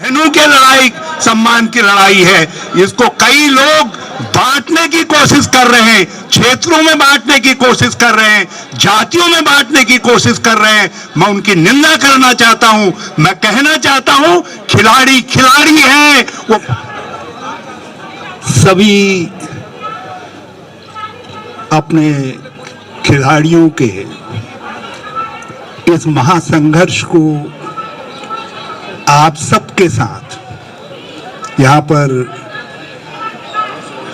बहनों की लड़ाई सम्मान की लड़ाई है। इसको कई लोग बांटने की कोशिश कर रहे हैं, क्षेत्रों में बांटने की कोशिश कर रहे हैं, जातियों में बांटने की कोशिश कर रहे हैं। मैं उनकी निंदा करना चाहता हूं। मैं कहना चाहता हूं खिलाड़ी खिलाड़ी है। वो सभी अपने खिलाड़ियों के इस महासंघर्ष को आप सबके साथ यहाँ पर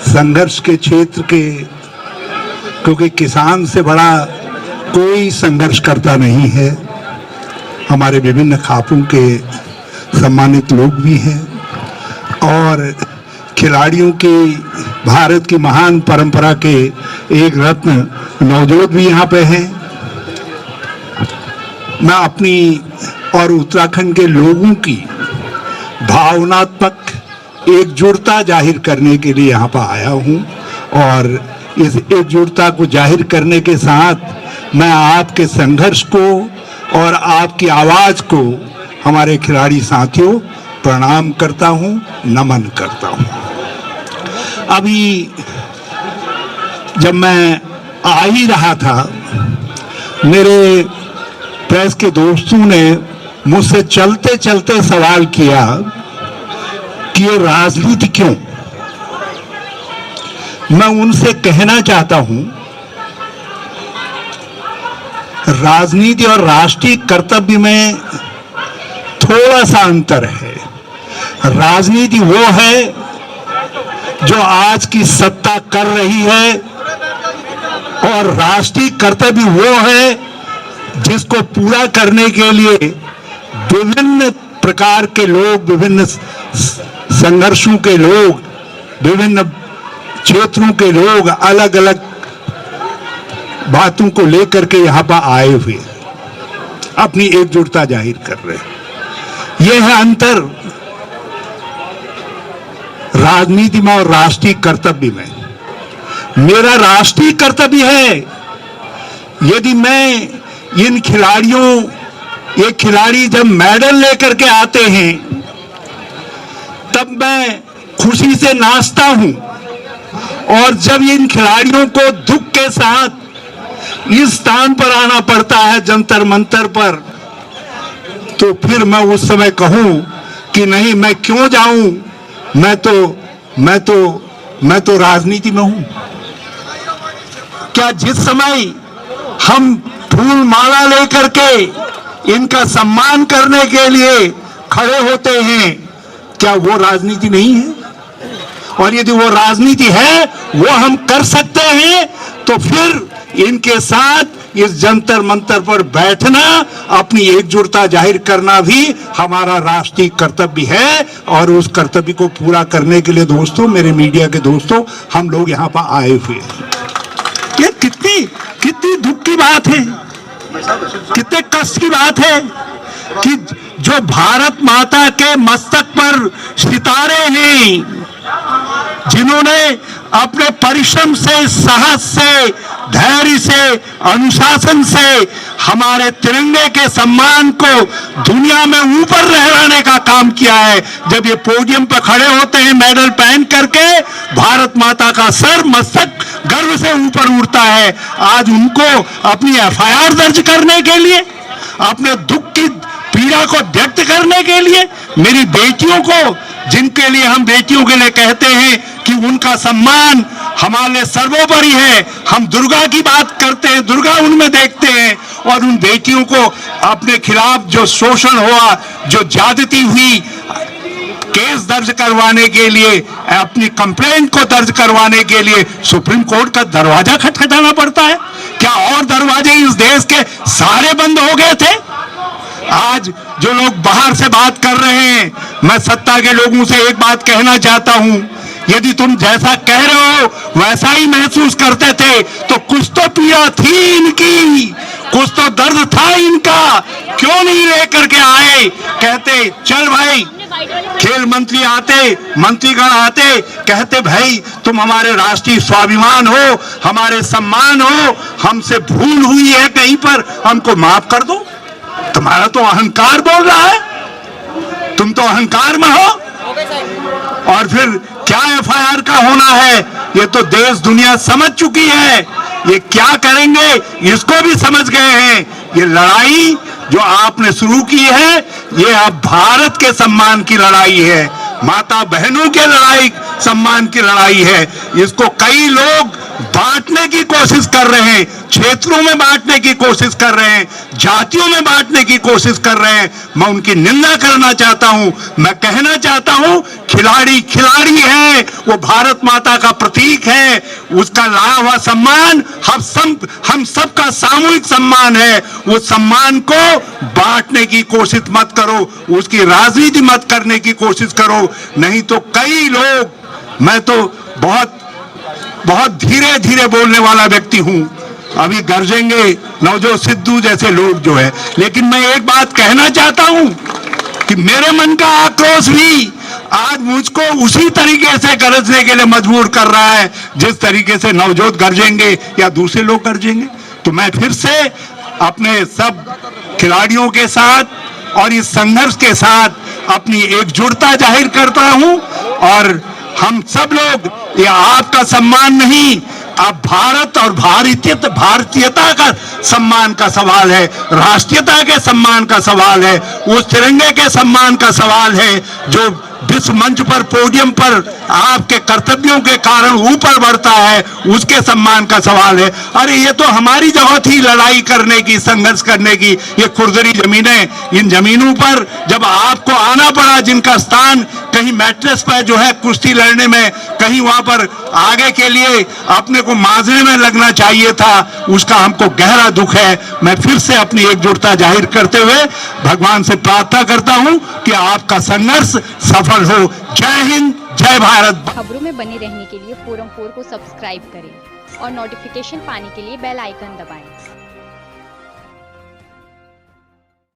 संघर्ष के क्षेत्र के, क्योंकि किसान से बड़ा कोई संघर्ष करता नहीं है। हमारे विभिन्न खापों के सम्मानित लोग भी हैं और खिलाड़ियों की भारत की महान परंपरा के एक रत्न नवजोत भी यहाँ पे हैं। मैं अपनी और उत्तराखंड के लोगों की भावनात्मक एकजुटता जाहिर करने के लिए यहाँ पर आया हूँ और इस एकजुटता को जाहिर करने के साथ मैं आपके संघर्ष को और आपकी आवाज़ को हमारे खिलाड़ी साथियों प्रणाम करता हूँ, नमन करता हूँ। अभी जब मैं आ ही रहा था, मेरे प्रेस के दोस्तों ने मुझसे चलते चलते सवाल किया कि ये राजनीति क्यों। मैं उनसे कहना चाहता हूं, राजनीति और राष्ट्रीय कर्तव्य में थोड़ा सा अंतर है। राजनीति वो है जो आज की सत्ता कर रही है और राष्ट्रीय कर्तव्य वो है जिसको पूरा करने के लिए विभिन्न प्रकार के लोग, विभिन्न संघर्षों के लोग, विभिन्न क्षेत्रों के लोग अलग अलग बातों को लेकर के यहाँ पर आए हुए अपनी एकजुटता जाहिर कर रहे हैं। यह है अंतर राजनीति में और राष्ट्रीय कर्तव्य में। मेरा राष्ट्रीय कर्तव्य है, यदि मैं इन खिलाड़ियों, ये खिलाड़ी जब मेडल लेकर के आते हैं तब मैं खुशी से नाचता हूं और जब इन खिलाड़ियों को दुख के साथ इस स्थान पर आना पड़ता है जंतर मंतर पर, तो फिर मैं उस समय कहूं कि नहीं, मैं क्यों जाऊं, मैं तो राजनीति में हूं। क्या जिस समय हम फूल माला लेकर के इनका सम्मान करने के लिए खड़े होते हैं, क्या वो राजनीति नहीं है? और यदि वो राजनीति है, वो हम कर सकते हैं, तो फिर इनके साथ इस जंतर मंतर पर बैठना, अपनी एकजुटता जाहिर करना भी हमारा राष्ट्रीय कर्तव्य है। और उस कर्तव्य को पूरा करने के लिए दोस्तों, मेरे मीडिया के दोस्तों, हम लोग यहाँ पर आए हुए हैं। ये कितनी दुख की बात है, कितने कष्ट की बात है कि जो भारत माता के मस्तक पर सितारे हैं, जिन्होंने अपने परिश्रम से, साहस से, धैर्य से, अनुशासन से हमारे तिरंगे के सम्मान को दुनिया में ऊपर लहराने का काम किया है, जब ये पोडियम पर खड़े होते हैं मेडल पहन करके, भारत माता का सर, मस्तक गर्व से ऊपर उड़ता है। आज उनको अपनी एफआईआर दर्ज करने के लिए, अपने दुख की पीड़ा को व्यक्त करने के लिए, मेरी बेटियों को, जिनके लिए हम बेटियों के लिए कहते हैं कि उनका सम्मान हमारे सर्वोपरि है, हम दुर्गा की बात करते हैं, दुर्गा उनमें देखते हैं, और उन बेटियों को अपने खिलाफ जो शोषण हुआ, जो ज्यादती हुई, केस दर्ज करवाने के लिए, अपनी कंप्लेंट को दर्ज करवाने के लिए सुप्रीम कोर्ट का दरवाजा खटखटाना पड़ता है। क्या और दरवाजे इस देश के सारे बंद हो गए थे? आज जो लोग बाहर से बात कर रहे हैं, मैं सत्ता के लोगों से एक बात कहना चाहता हूं, यदि तुम जैसा कह रहे हो वैसा ही महसूस करते थे तो कुछ तो पीड़ा थी इनकी, कुछ तो दर्द था इनका, क्यों नहीं लेकर के आए? कहते चल भाई, खेल मंत्री आते, मंत्रीगण आते, कहते भाई तुम हमारे राष्ट्रीय स्वाभिमान हो, हमारे सम्मान हो, हमसे भूल हुई है कहीं पर, हमको माफ कर दो। तुम्हारा तो अहंकार बोल रहा है, तुम तो अहंकार में हो। और फिर क्या एफआईआर का होना है, ये तो देश दुनिया समझ चुकी है। ये क्या करेंगे इसको भी समझ गए हैं। ये लड़ाई जो आपने शुरू की है, ये अब भारत के सम्मान की लड़ाई है, माता बहनों के लड़ाई सम्मान की लड़ाई है। इसको कई लोग बांटने की कोशिश कर रहे हैं, क्षेत्रों में बांटने की कोशिश कर रहे हैं, जातियों में बांटने की कोशिश कर रहे हैं। मैं उनकी निंदा करना चाहता हूं। मैं कहना चाहता हूं, खिलाड़ी खिलाड़ी है, वो भारत माता का प्रतीक है। उसका लाभ व सम्मान हम सबका सामूहिक सम्मान है। उस सम्मान को बांटने की कोशिश मत करो, उसकी राजनीति मत करने की कोशिश करो। नहीं तो कई लोग, मैं तो बहुत धीरे धीरे बोलने वाला व्यक्ति हूं, अभी गरजेंगे नवजोत सिद्धू जैसे लोग जो है। लेकिन मैं एक बात कहना चाहता हूं कि मेरे मन का आक्रोश भी आज मुझको उसी तरीके से गरजने के लिए मजबूर कर रहा है जिस तरीके से नवजोत गरजेंगे या दूसरे लोग गरजेंगे। तो मैं फिर से अपने सब खिलाड़ियों के साथ और इस संघर्ष के साथ अपनी एकजुटता जाहिर करता हूं। और हम सब लोग, ये आपका सम्मान नहीं, अब भारत और भारतीयता का सम्मान का सवाल है, राष्ट्रीयता के सम्मान का सवाल है, उस तिरंगे के सम्मान का सवाल है जो विश्व मंच पर, पोडियम पर आपके कर्तव्यों के कारण ऊपर बढ़ता है, उसके सम्मान का सवाल है। अरे ये तो हमारी जगह थी लड़ाई करने की, संघर्ष करने की, ये खुरदरी जमीनें। इन जमीनों पर जब आपको आना पड़ा, जिनका स्थान कहीं मैट्रेस पर जो है कुश्ती लड़ने में, कहीं वहां पर आगे के लिए अपने को माजने में लगना चाहिए था, उसका हमको गहरा दुख है। मैं फिर से अपनी एकजुटता जाहिर करते हुए भगवान से प्रार्थना करता हूं कि आपका संघर्ष सफल हो। जय हिंद, जय भारत। खबरों में बने रहने के लिए फोरम 4 को सब्सक्राइब करें और नोटिफिकेशन पाने के लिए बेल आइकन दबाएं।